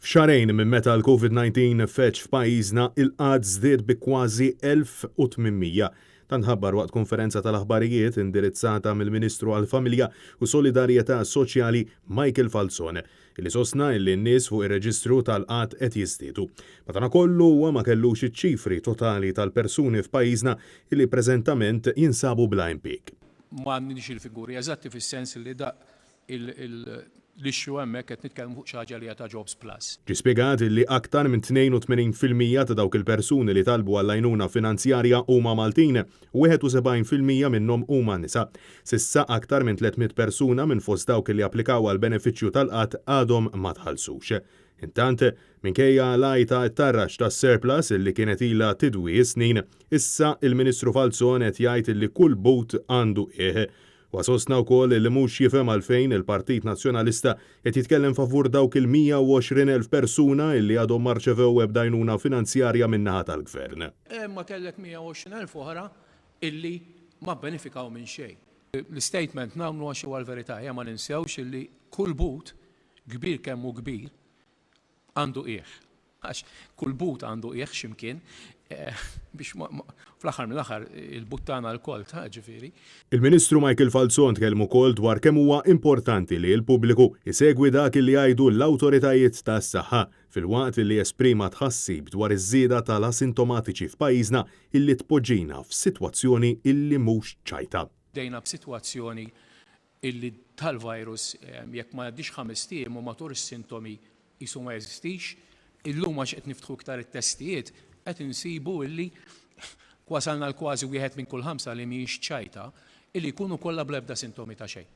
F'xarejn minn meta l-COVID-19 feċ f'pajjiżna il-qgħad żdied bi kważi 1800. Tanħabbar waqt konferenza tal-aħbarijiet indirizzata mill-Ministru għall-Familja u Solidarjetà Soċjali Michael Falzone, illi sostna li n-nies fuq ir-reġistru tal-qatt qed jiżdiedu. Madankollu huwa ma kellux iċ-ċifri totali tal-persuni f'pajjiżna illi preżentament jinsabu bla impjieg. M'għandniex il-figuri eżatti fis-sens li l-ixxu hemmhekk qed nitkellmu fuq xi ħaġa li ta' Jobs Plus. Ġie spjegat li aktar minn 82% ta' dawk il-persuni li talbu għall-għajnuna finanzjarja huma Maltin u 71% minnhom huma nisa. Sissa aktar minn 300 persuna minn fost dawk li applikaw għall-benefiċċju tal-qatt għadhom ma tħallsux. Intant, minkejja l-għajta t-tarrax tas-surplus illi kienet ilha tidwi snin, issa il-Ministru Falzone qed jgħid li kull but għandu qiegħ. Wasosna wkoll li mhux jifhem għalfejn il-Partit Nazzjonalista qed jitkellem favur dawk il-120,000 persuna illi għadhom ma rċevew ebda għajnuna finanzjarja min-naħa tal-Gvern. Ma kellek 120,000 oħra illi ma benefikaw minn xejn. L-statement nagħmlu għax huwa l-verità, ma ninsewx illi kull but kbir kemm hu kbir għandu qiegħ. Għax kull but għandu qiegħ x'imkien biex fl-aħħar mill-aħħar il-buttana l-koll ta' ġifieri. Il-Ministru Michael Falzone tkellmu wkoll dwar kemm huwa importanti li l-pubbliku jsegwi dak li jgħidu l-awtoritajiet tas-saħħa filwaqt li esprima tħassib dwar iż-żieda tal-asintomatiċi f'pajjiżna illi tpoġġina f'sitwazzjoni illi mhux ċajta. Dejna b'sitwazzjoni illi tal-virus jekk ma jgħaddix 5 ijiem u matul is-sintomi qisu ma jeżistix, illum għax qed niftħu iktar it-testijiet qed insibu illi wasalna l-kważi wieħed minn kull 5 li mhijiex ċajta illi jkunu kollha bl-ebda sintomi ta' xejn.